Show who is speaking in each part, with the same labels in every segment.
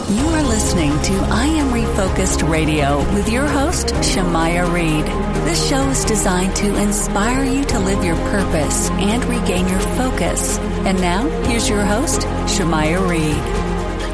Speaker 1: You are listening to I Am Refocused Radio with your host, Shamaya Reed. This show is designed to inspire you to live your purpose and regain your focus. And now, here's your host, Shamaya Reed.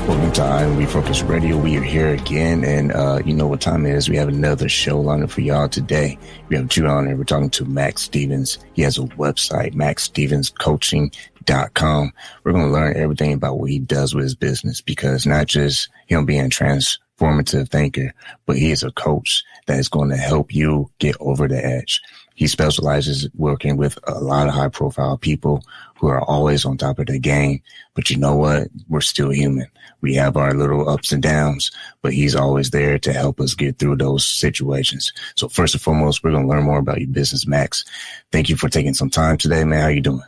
Speaker 2: Welcome to I Am Refocused Radio. We are here again, and you know what time it is. We have another show lined up for y'all today. We have Drew on, and we're talking to Max Stevens. He has a website, maxstevenscoaching.com. We're going to learn everything about what he does with his business, because not just him being a transformative thinker, but he is a coach that is going to help you get over the edge. He specializes working with a lot of high profile people who are always on top of their game. But you know what? We're still human. We have our little ups and downs, but he's always there to help us get through those situations. So first and foremost, we're going to learn more about your business, Max. Thank you for taking some time today, man. How you doing?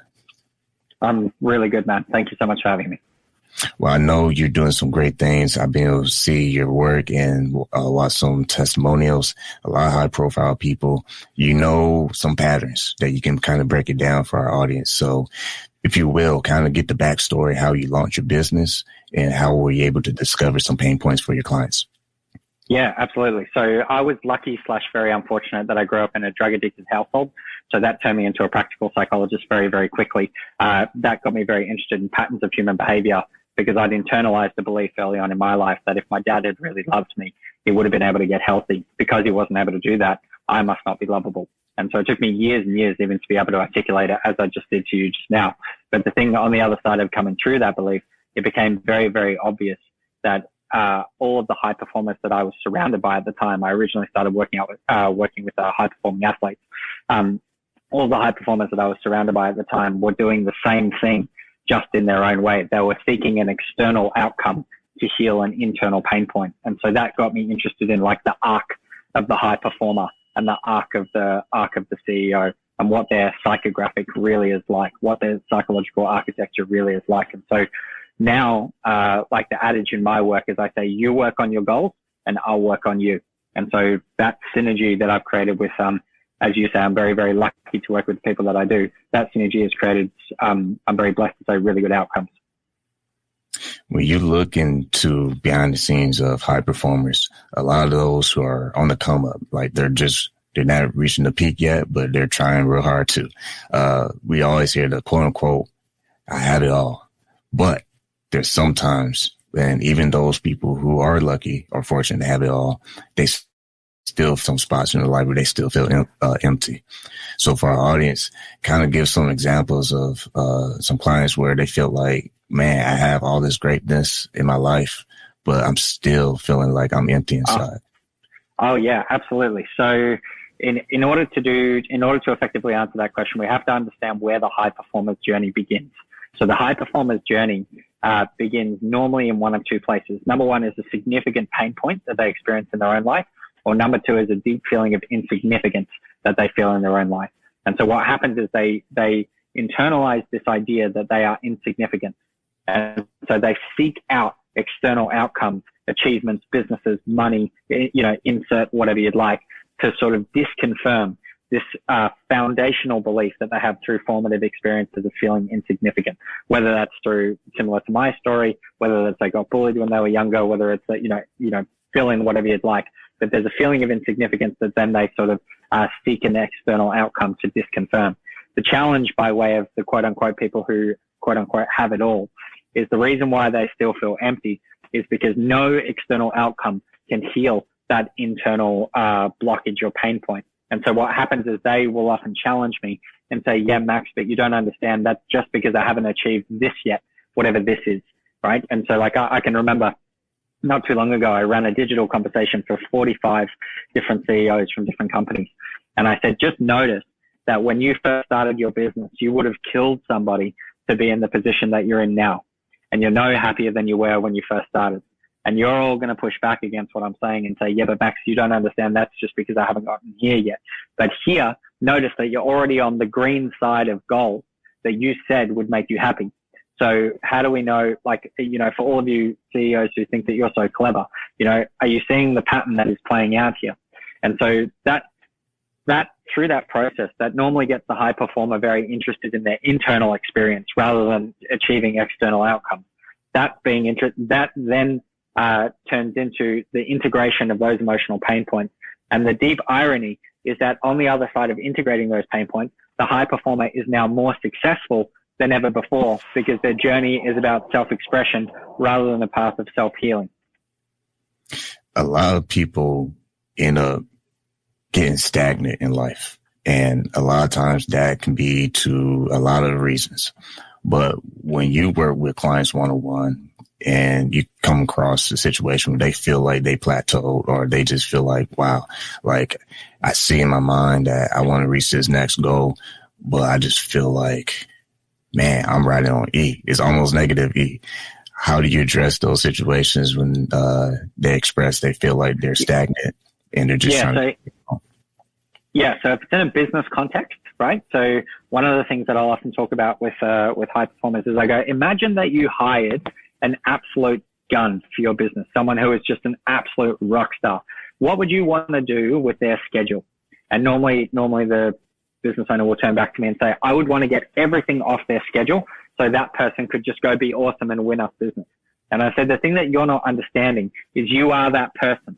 Speaker 3: I'm really good, man. Thank you so much for having me.
Speaker 2: Well, I know you're doing some great things. I've been able to see your work and watch some testimonials, a lot of high profile people. You know some patterns that you can kind of break it down for our audience. So if you will, kind of get the backstory, how you launched your business and how were you able to discover some pain points for your clients?
Speaker 3: Yeah, absolutely. So I was lucky / very unfortunate that I grew up in a drug addicted household. So that turned me into a practical psychologist very, very quickly. That got me very interested in patterns of human behavior, because I'd internalized the belief early on in my life that if my dad had really loved me, he would have been able to get healthy. Because he wasn't able to do that, I must not be lovable. And so it took me years and years even to be able to articulate it, as I just did to you just now. But the thing on the other side of coming through that belief, it became very, very obvious that all of the high performers that I was surrounded by at the time, I originally started working with high performing athletes. All of the high performers that I was surrounded by at the time were doing the same thing, just in their own way. They were seeking an external outcome to heal an internal pain point. And so that got me interested in like the arc of the high performer and the arc of the CEO, and what their psychographic really is like, what their psychological architecture really is like. And so now, like the adage in my work is I say, you work on your goals and I'll work on you. And so that synergy that I've created with, as you say, I'm very, very lucky to work with the people that I do. That synergy has created, I'm very blessed to say, really good outcomes.
Speaker 2: When you look into behind the scenes of high performers, a lot of those who are on the come up, like they're not reaching the peak yet, but they're trying real hard to. We always hear the quote unquote, I have it all. But there's sometimes, and even those people who are lucky or fortunate to have it all, they still some spots in their life where they still feel empty. So for our audience, kind of give some examples of some clients where they feel like, man, I have all this greatness in my life, but I'm still feeling like I'm empty inside.
Speaker 3: Oh yeah, absolutely. So in order to effectively answer that question, we have to understand where the high performer's journey begins. So the high performer's journey begins normally in one of two places. Number one is a significant pain point that they experience in their own life, or number two is a deep feeling of insignificance that they feel in their own life. And so what happens is they internalize this idea that they are insignificant. And so they seek out external outcomes, achievements, businesses, money, insert whatever you'd like, to sort of disconfirm this foundational belief that they have through formative experiences of feeling insignificant, whether that's through, similar to my story, whether that's they got bullied when they were younger, whether it's that, fill in whatever you'd like. But there's a feeling of insignificance that then they sort of seek an external outcome to disconfirm. The challenge by way of the quote unquote people who quote unquote have it all is the reason why they still feel empty is because no external outcome can heal that internal blockage or pain point. And so what happens is they will often challenge me and say, yeah, Max, but you don't understand. That's just because I haven't achieved this yet, whatever this is, right? And so like I can remember not too long ago, I ran a digital conversation for 45 different CEOs from different companies. And I said, just notice that when you first started your business, you would have killed somebody to be in the position that you're in now. And you're no happier than you were when you first started. And you're all going to push back against what I'm saying and say, yeah, but Max, you don't understand. That's just because I haven't gotten here yet. But here, notice that you're already on the green side of goals that you said would make you happy. So how do we know, like, for all of you CEOs who think that you're so clever, are you seeing the pattern that is playing out here? And so that through that process, that normally gets the high performer very interested in their internal experience rather than achieving external outcomes. That then turns into the integration of those emotional pain points. And the deep irony is that on the other side of integrating those pain points, the high performer is now more successful than ever before because their journey is about self-expression rather than a path of self-healing.
Speaker 2: A lot of people end up getting stagnant in life. And a lot of times that can be to a lot of reasons. But when you work with clients one-on-one and you come across a situation where they feel like they plateaued or they just feel like, wow, like I see in my mind that I want to reach this next goal, but I just feel like, man, I'm riding on E. It's almost negative E. How do you address those situations when they express they feel like they're stagnant and they're just trying to...
Speaker 3: So if it's in a business context, right? So one of the things that I'll often talk about with high performers is I go, imagine that you hired an absolute gun for your business, someone who is just an absolute rock star. What would you want to do with their schedule? And normally the business owner will turn back to me and say, I would want to get everything off their schedule so that person could just go be awesome and win us business. And I said, the thing that you're not understanding is you are that person.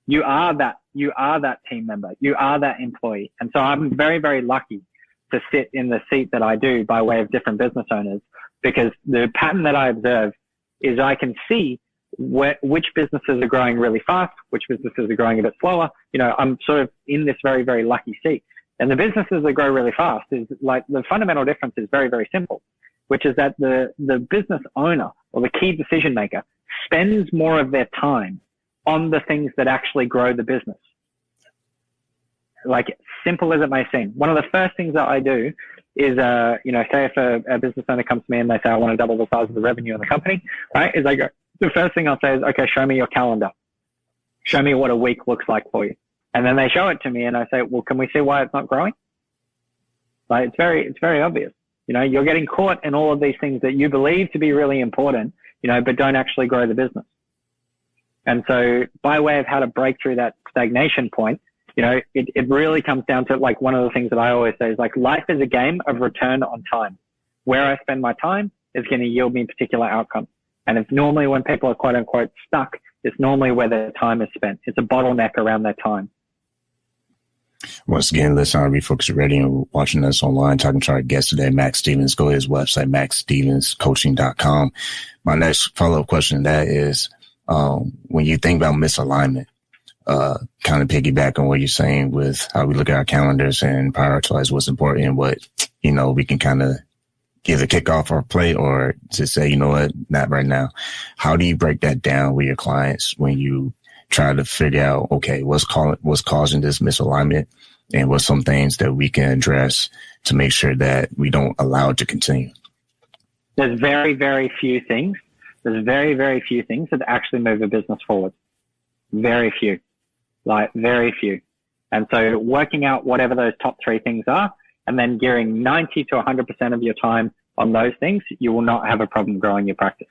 Speaker 3: You are that team member. You are that employee. And so I'm very, very lucky to sit in the seat that I do by way of different business owners, because the pattern that I observe is I can see which businesses are growing really fast, which businesses are growing a bit slower. You know, I'm sort of in this very, very lucky seat. And the businesses that grow really fast is like the fundamental difference is very, very simple, which is that the business owner or the key decision maker spends more of their time on the things that actually grow the business. Like, simple as it may seem. One of the first things that I do is, say if a business owner comes to me and they say, I want to double the size of the revenue in the company, right? Is I go, the first thing I'll say is, okay, show me your calendar. Show me what a week looks like for you. And then they show it to me and I say, well, can we see why it's not growing? Like, it's very obvious. You know, you're getting caught in all of these things that you believe to be really important, but don't actually grow the business. And so by way of how to break through that stagnation point, it really comes down to, like, one of the things that I always say is, like, life is a game of return on time. Where I spend my time is going to yield me particular outcomes. And it's normally when people are quote unquote stuck, it's normally where their time is spent. It's a bottleneck around their time.
Speaker 2: Once again, listening on Refocus Radio and watching us online, talking to our guest today, Max Stevens. Go to his website, maxstevenscoaching.com. My next follow-up question to that is, when you think about misalignment, kind of piggyback on what you're saying with how we look at our calendars and prioritize what's important and what, we can kind of give a kick off our plate or to say, you know what, not right now. How do you break that down with your clients when you try to figure out, okay, what's causing this misalignment and what's some things that we can address to make sure that we don't allow it to continue?
Speaker 3: There's very, very few things. There's very, very few things that actually move a business forward. Very few. And so working out whatever those top three things are and then gearing 90 to 100% of your time on those things, you will not have a problem growing your practice.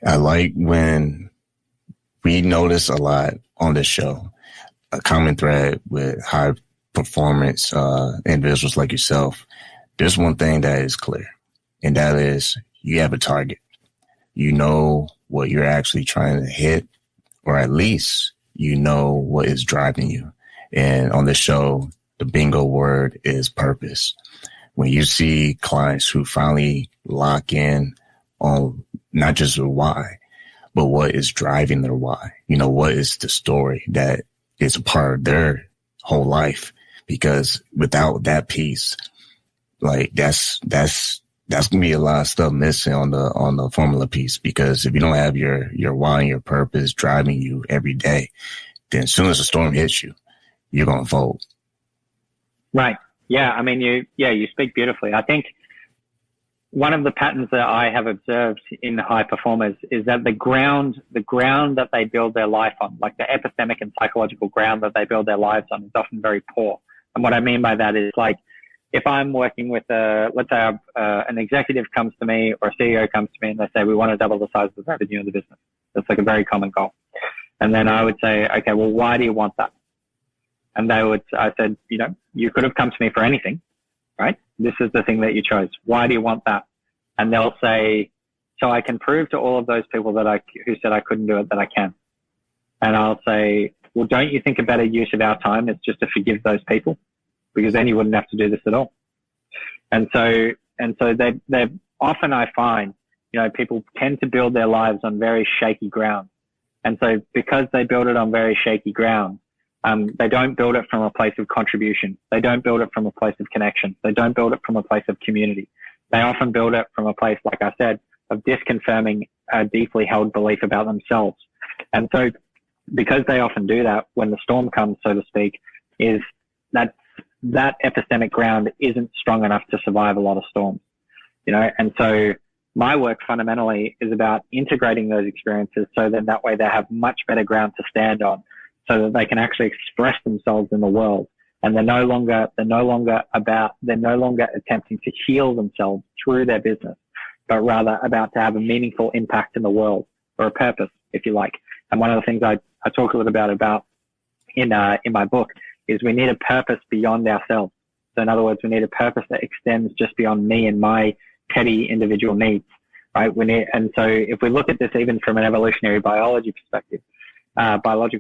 Speaker 2: I like when we notice a lot on this show, a common thread with high performance individuals like yourself. There's one thing that is clear, and that is you have a target. You know what you're actually trying to hit, or at least you know what is driving you. And on this show, the bingo word is purpose. When you see clients who finally lock in on not just a why, but what is driving their why, what is the story that is a part of their whole life? Because without that piece, like that's gonna be a lot of stuff missing on the formula piece. Because if you don't have your why and your purpose driving you every day, then as soon as the storm hits you, you're gonna fold.
Speaker 3: Right. Yeah. I mean, you speak beautifully. I think one of the patterns that I have observed in high performers is that the ground that they build their life on, like the epistemic and psychological ground that they build their lives on, is often very poor. And what I mean by that is, like, if I'm working with let's say an executive comes to me or a CEO comes to me and they say, we want to double the size of the revenue of the business. That's like a very common goal. And then I would say, okay, well, why do you want that? And I said, you could have come to me for anything, right? This is the thing that you chose. Why do you want that? And they'll say, so I can prove to all of those people who said I couldn't do it that I can. And I'll say, well, don't you think a better use of our time is just to forgive those people? Because then you wouldn't have to do this at all. And so they often, I find, people tend to build their lives on very shaky ground. And so because they build it on very shaky ground, they don't build it from a place of contribution. They don't build it from a place of connection. They don't build it from a place of community. They often build it from a place, like I said, of disconfirming a deeply held belief about themselves. And so because they often do that, when the storm comes, so to speak, is that epistemic ground isn't strong enough to survive a lot of storms, and so my work fundamentally is about integrating those experiences so that way they have much better ground to stand on, so that they can actually express themselves in the world. And they're no longer attempting to heal themselves through their business, but rather about to have a meaningful impact in the world, or a purpose, if you like. And one of the things I talk a little about in my book is we need a purpose beyond ourselves. So in other words, we need a purpose that extends just beyond me and my petty individual needs, right? And so if we look at this even from an evolutionary biological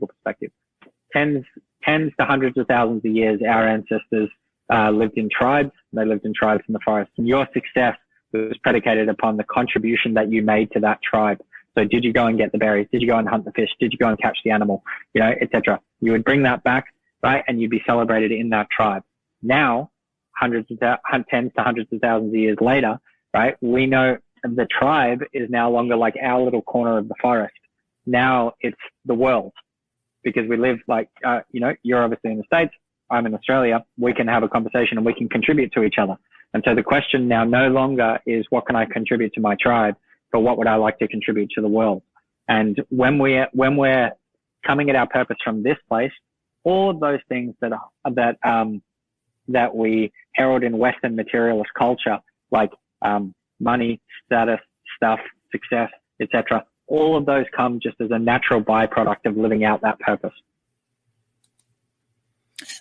Speaker 3: perspective, tens to hundreds of thousands of years, our ancestors lived in tribes. They lived in tribes in the forest. And your success was predicated upon the contribution that you made to that tribe. So did you go and get the berries? Did you go and hunt the fish? Did you go and catch the animal? Etc. You would bring that back, right? And you'd be celebrated in that tribe. Now, tens to hundreds of thousands of years later, right? We know the tribe is no longer like our little corner of the forest. Now it's the world, because we live you're obviously in the States, I'm in Australia. We can have a conversation and we can contribute to each other. And so the question now no longer is what can I contribute to my tribe, but what would I like to contribute to the world? And when we're coming at our purpose from this place, all of those things that we herald in Western materialist culture, like money, status, stuff, success, etc., all of those come just as a natural byproduct of living out that purpose.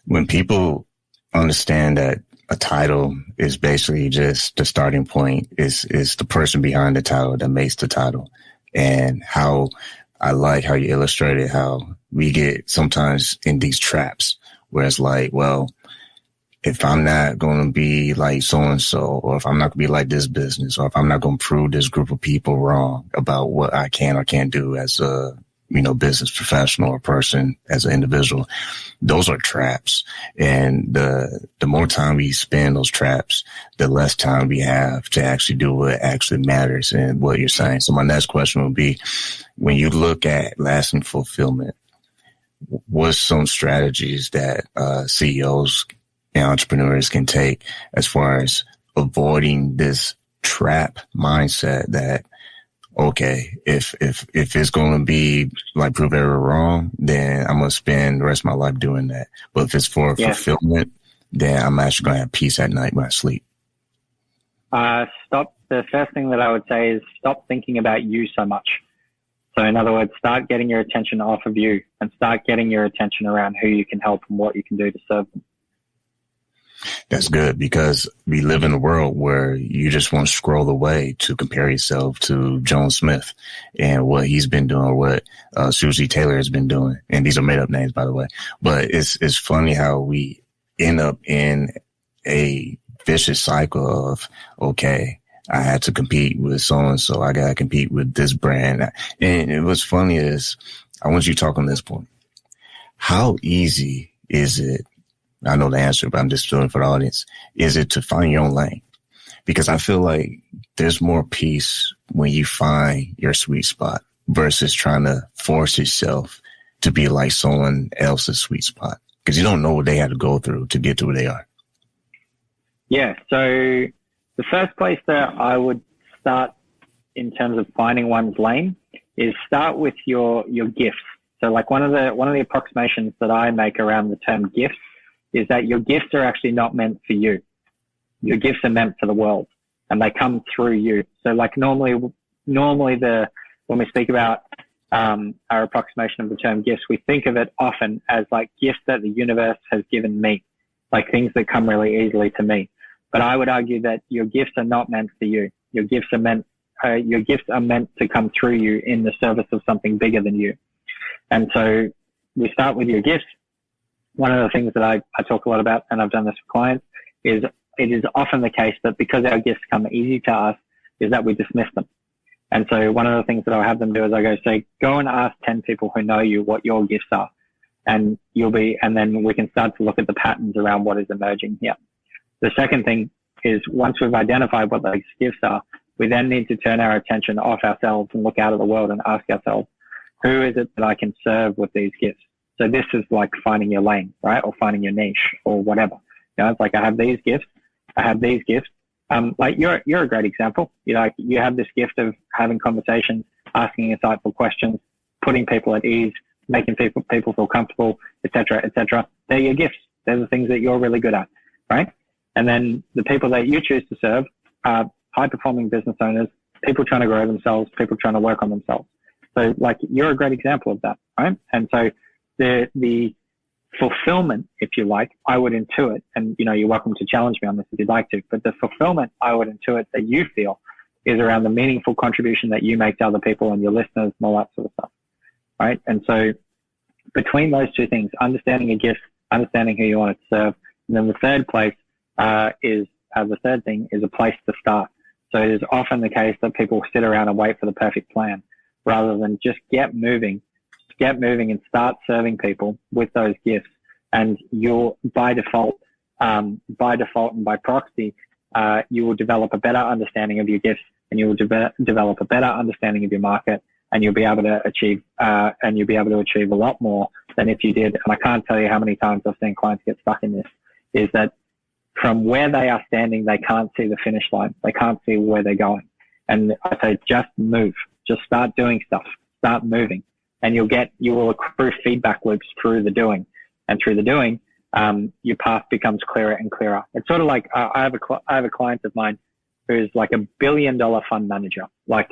Speaker 2: When people understand that a title is basically just the starting point, is the person behind the title that makes the title. And how I like how you illustrated how we get sometimes in these traps where it's like, well, if I'm not going to be like so-and-so, or if I'm not going to be like this business, or if I'm not going to prove this group of people wrong about what I can or can't do as a, business professional or person, as an individual, those are traps. And the more time we spend those traps, the less time we have to actually do what actually matters and what you're saying. So my next question would be, when you look at lasting fulfillment, what's some strategies that CEOs and entrepreneurs can take as far as avoiding this trap mindset that, okay, if it's going to be like prove everyone wrong, then I'm going to spend the rest of my life doing that. But if it's for fulfillment, then I'm actually going to have peace at night when I sleep.
Speaker 3: The first thing that I would say is stop thinking about you so much. So in other words, start getting your attention off of you and start getting your attention around who you can help and what you can do to serve them.
Speaker 2: That's good, because we live in a world where you just want to scroll away to compare yourself to Joan Smith and what he's been doing, or what Susie Taylor has been doing. And these are made up names, by the way. But it's funny how we end up in a vicious cycle of, okay, I had to compete with so-and-so. I got to compete with this brand. And what's funny is, I want you to talk on this point. How easy is it? I know the answer, but I'm just doing it for the audience. Is it to find your own lane? Because I feel like there's more peace when you find your sweet spot versus trying to force yourself to be like someone else's sweet spot, because you don't know what they had to go through to get to where they are.
Speaker 3: Yeah. So the first place that I would start in terms of finding one's lane is start with your gifts. So like one of the approximations that I make around the term gifts is that your gifts are actually not meant for you. Your gifts are meant for the world, and they come through you. So like normally when we speak about our approximation of the term gifts, we think of it often as like gifts that the universe has given me, like things that come really easily to me. But I would argue that your gifts are not meant for you. Your gifts are meant to come through you in the service of something bigger than you. And so we start with your gifts. One of the things that I talk a lot about, and I've done this with clients, is it is often the case that because our gifts come easy to us, is that we dismiss them. And so one of the things that I'll have them do is go and ask 10 people who know you what your gifts are. And then we can start to look at the patterns around what is emerging here. The second thing is, once we've identified what those gifts are, we then need to turn our attention off ourselves and look out at the world and ask ourselves, who is it that I can serve with these gifts? So this is like finding your lane, right? Or finding your niche or whatever. It's like, I have these gifts. Like you're a great example. You have this gift of having conversations, asking insightful questions, putting people at ease, making people feel comfortable, et cetera. They're your gifts. They're the things that you're really good at, right? And then the people that you choose to serve are high-performing business owners, people trying to grow themselves, people trying to work on themselves. So, like, you're a great example of that, right? And so the fulfillment, if you like, I would intuit, and, you're welcome to challenge me on this if you'd like to, but the fulfillment I would intuit that you feel is around the meaningful contribution that you make to other people and your listeners and all that sort of stuff, right? And so between those two things, understanding your gifts, understanding who you want to serve, and then the third thing is a place to start. So it is often the case that people sit around and wait for the perfect plan rather than just get moving and start serving people with those gifts. And you'll, by default and by proxy, you will develop a better understanding of your gifts, and you will develop a better understanding of your market, and you'll be able to achieve a lot more than if you did. And I can't tell you how many times I've seen clients get stuck in this, is that from where they are standing, they can't see the finish line. They can't see where they're going. And I say, just move, just start doing stuff, start moving, and you will accrue feedback loops through the doing. And through the doing, your path becomes clearer and clearer. It's sort of like, I have a client of mine who's like $1 billion fund manager, like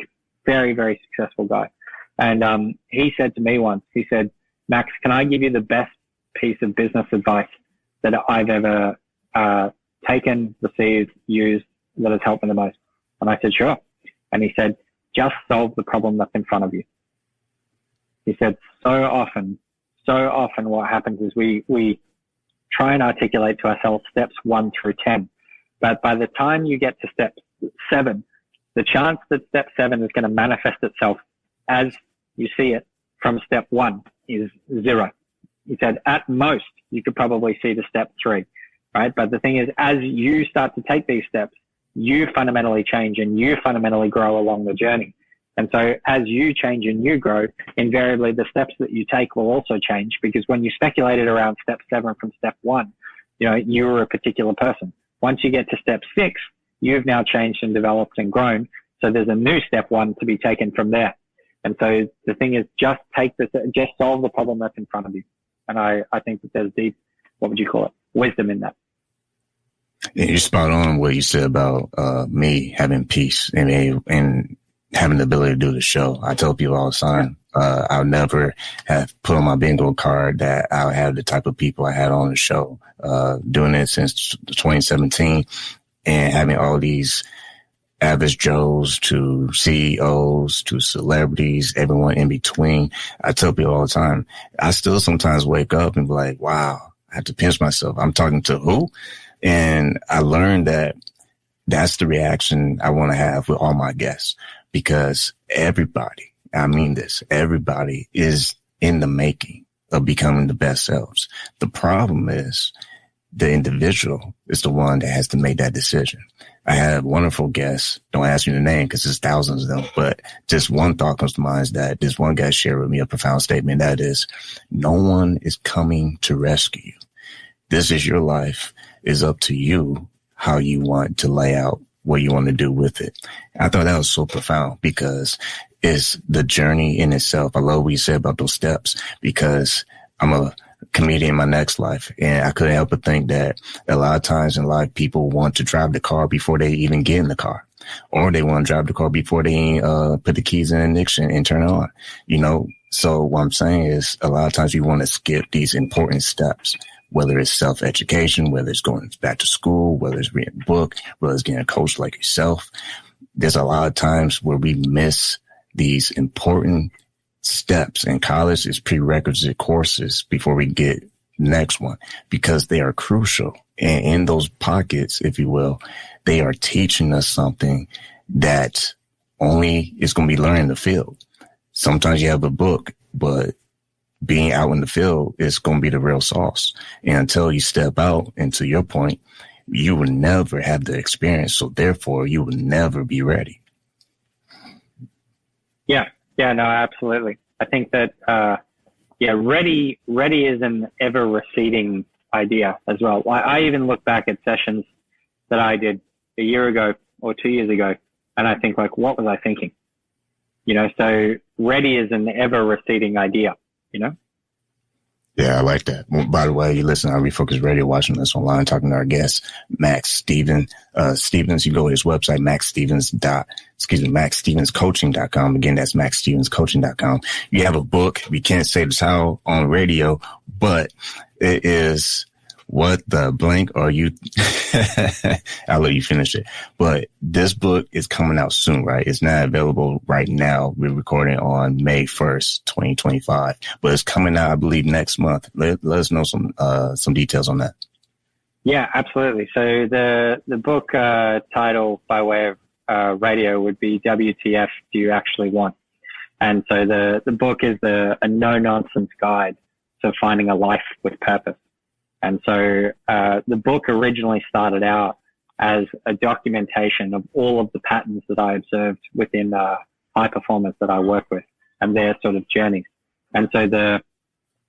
Speaker 3: very, very successful guy. And he said to me once, he said, Max, can I give you the best piece of business advice that I've ever taken, received, used, that has helped me the most? And I said, sure. And he said, just solve the problem that's in front of you. He said, so often what happens is we try and articulate to ourselves steps 1 through 10. But by the time you get to step 7, the chance that step 7 is going to manifest itself as you see it from step 1 is 0. He said, at most, you could probably see the step 3, right? But the thing is, as you start to take these steps, you fundamentally change and you fundamentally grow along the journey. And so as you change and you grow, invariably the steps that you take will also change, because when you speculated around step 7 from step 1, you were a particular person. Once you get to step 6, you've now changed and developed and grown. So there's a new step 1 to be taken from there. And so the thing is, just solve the problem that's in front of you. And I think that there's deep, what would you call it, wisdom in that.
Speaker 2: Yeah, you're spot on what you said about me having peace and having the ability to do the show. I tell people all the time, I'll never have put on my bingo card that I'll have the type of people I had on the show. Doing it since 2017 and having all these average Joes to CEOs to celebrities, everyone in between. I tell people all the time, I still sometimes wake up and be like, wow, I have to pinch myself. I'm talking to who? And I learned that that's the reaction I want to have with all my guests, because everybody is in the making of becoming the best selves. The problem is the individual is the one that has to make that decision. I have wonderful guests. Don't ask me the name because there's thousands of them, but just one thought comes to mind is that this one guy shared with me a profound statement. That is, no one is coming to rescue you. This is your life. It's up to you how you want to lay out what you want to do with it. I thought that was so profound because it's the journey in itself. I love what you said about those steps, because I'm a comedian in my next life, and I couldn't help but think that a lot of times in life, people want to drive the car before they even get in the car, or they want to drive the car before they put the keys in the ignition and turn it on. So what I'm saying is, a lot of times you want to skip these important steps whether it's self-education, whether it's going back to school, whether it's reading a book, whether it's getting a coach like yourself. There's a lot of times where we miss these important steps in college is prerequisite courses before we get the next one, because they are crucial. And in those pockets, if you will, they are teaching us something that only is going to be learned in the field. Sometimes you have a book, but being out in the field is going to be the real sauce. And until you step out, and to your point, you will never have the experience. So therefore, you will never be ready.
Speaker 3: Yeah, no, absolutely. I think that, ready is an ever receding idea as well. I even look back at sessions that I did a year ago or 2 years ago, and I think, like, what was I thinking? So ready is an ever receding idea,
Speaker 2: Yeah, I like that. Well, by the way, you listen to Refocus Radio, watching this online, talking to our guest, Max Stevens. You go to his website, maxstevenscoaching.com. Again, that's maxstevenscoaching.com. You have a book. We can't say the title on radio, but it is What the Blank Are You? I'll let you finish it. But this book is coming out soon, right? It's not available right now. We're recording on May 1st, 2025, but it's coming out, I believe, next month. Let us know some details on that.
Speaker 3: Yeah, absolutely. So the book title by way of radio would be WTF Do You Actually Want? And so the book is a no-nonsense guide to finding a life with purpose. And so the book originally started out as a documentation of all of the patterns that I observed within high performers that I work with and their sort of journeys. And so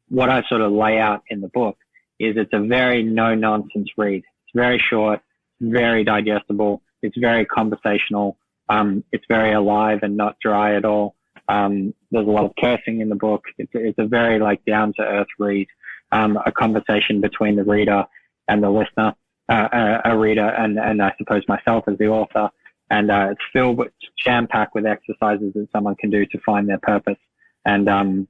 Speaker 3: what I sort of lay out in the book is it's a very no-nonsense read. It's very short, very digestible. It's very conversational. It's very alive and not dry at all. There's a lot of cursing in the book. It's a very down-to-earth read. A conversation between the reader and the listener, a reader and I suppose myself as the author. And it's filled with jam-packed with exercises that someone can do to find their purpose. The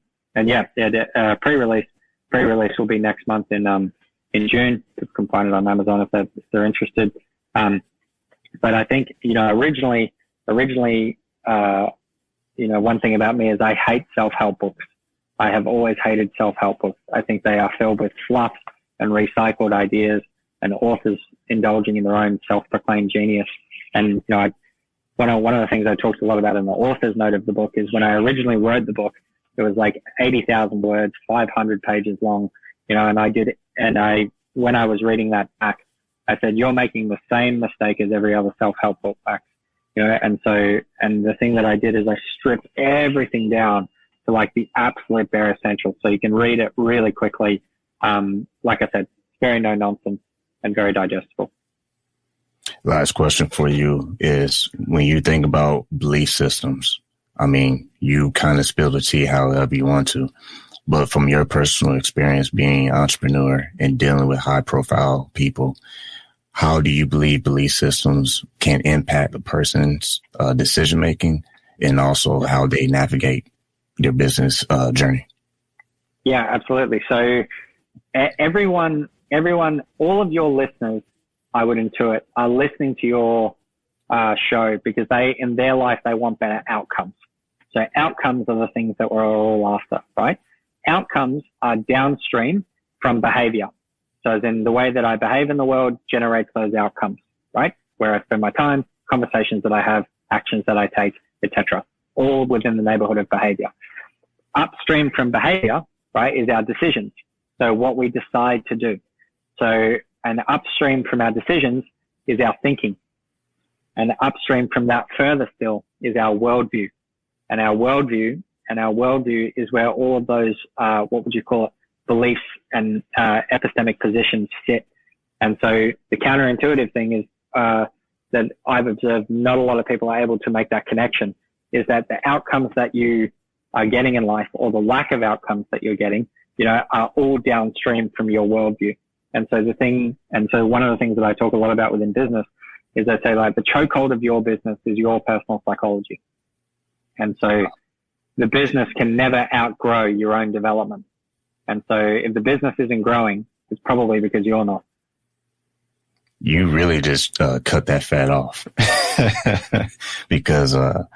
Speaker 3: pre-release will be next month in June. You can find it on Amazon if they're interested. But I think, originally, one thing about me is I hate self-help books. I have always hated self-help books. I think they are filled with fluff and recycled ideas and authors indulging in their own self-proclaimed genius. And, one of the things I talked a lot about in the author's note of the book is when I originally wrote the book, it was 80,000 words, 500 pages long, and when I was reading that back, I said, you're making the same mistake as every other self-help book back, and the thing that I did is I stripped everything down to the absolute bare essentials. So you can read it really quickly. Like I said, very no nonsense and very digestible.
Speaker 2: Last question for you is, when you think about belief systems, I mean, you kind of spill the tea however you want to, but from your personal experience being an entrepreneur and dealing with high profile people, how do you believe belief systems can impact a person's decision making and also how they navigate their business journey?
Speaker 3: Yeah, absolutely. So everyone, all of your listeners, I would intuit, are listening to your show because in their life, they want better outcomes. So outcomes are the things that we're all after, right? Outcomes are downstream from behavior. So as in the way that I behave in the world generates those outcomes, right? Where I spend my time, conversations that I have, actions that I take, etc., all within the neighborhood of behavior. Upstream from behavior, right, is our decisions. So what we decide to do. So, and upstream from our decisions is our thinking. And upstream from that further still is our worldview. And our worldview is where all of those, what would you call it, beliefs and epistemic positions sit. And so the counterintuitive thing is that I've observed not a lot of people are able to make that connection, is that the outcomes that you are getting in life, or the lack of outcomes that you're getting, are all downstream from your worldview. And so one of the things that I talk a lot about within business is I say the chokehold of your business is your personal psychology. And so the business can never outgrow your own development. And so if the business isn't growing, it's probably because you're not.
Speaker 2: You really just cut that fat off because, I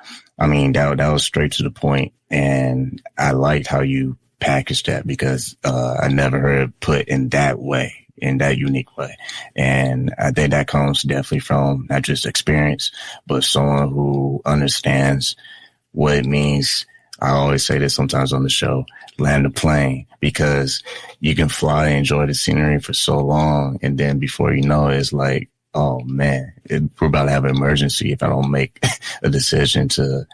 Speaker 2: mean, that was straight to the point, and I liked how you packaged that because I never heard it put in that way, in that unique way. And I think that comes definitely from not just experience, but someone who understands what it means. I always say this sometimes on the show, land the plane, because you can fly and enjoy the scenery for so long. And then before you know it, it's like, oh man, we're about to have an emergency if I don't make a decision to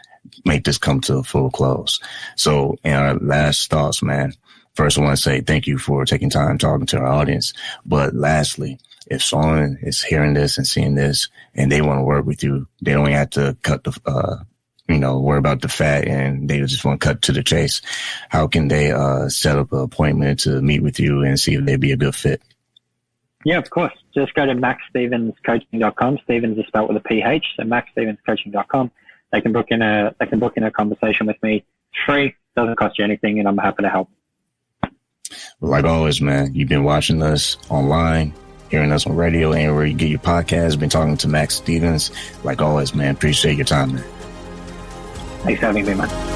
Speaker 2: make this come to a full close. So in our last thoughts, man, first I want to say thank you for taking time talking to our audience. But lastly, if someone is hearing this and seeing this and they want to work with you, they don't have to cut the, worry about the fat, and they just want to cut to the chase. How can they set up an appointment to meet with you and see if they'd be a good fit?
Speaker 3: Yeah, of course. Just go to maxstevenscoaching.com. Stevens is spelled with a PH, so maxstevenscoaching.com. They can book in a conversation with me. It's free, doesn't cost you anything, and I'm happy to help.
Speaker 2: Like always, man, you've been watching us online, hearing us on radio, and where you get your podcast. Been talking to Max Stevens. Like always, man, appreciate your time, man.
Speaker 3: Thanks for having me, man.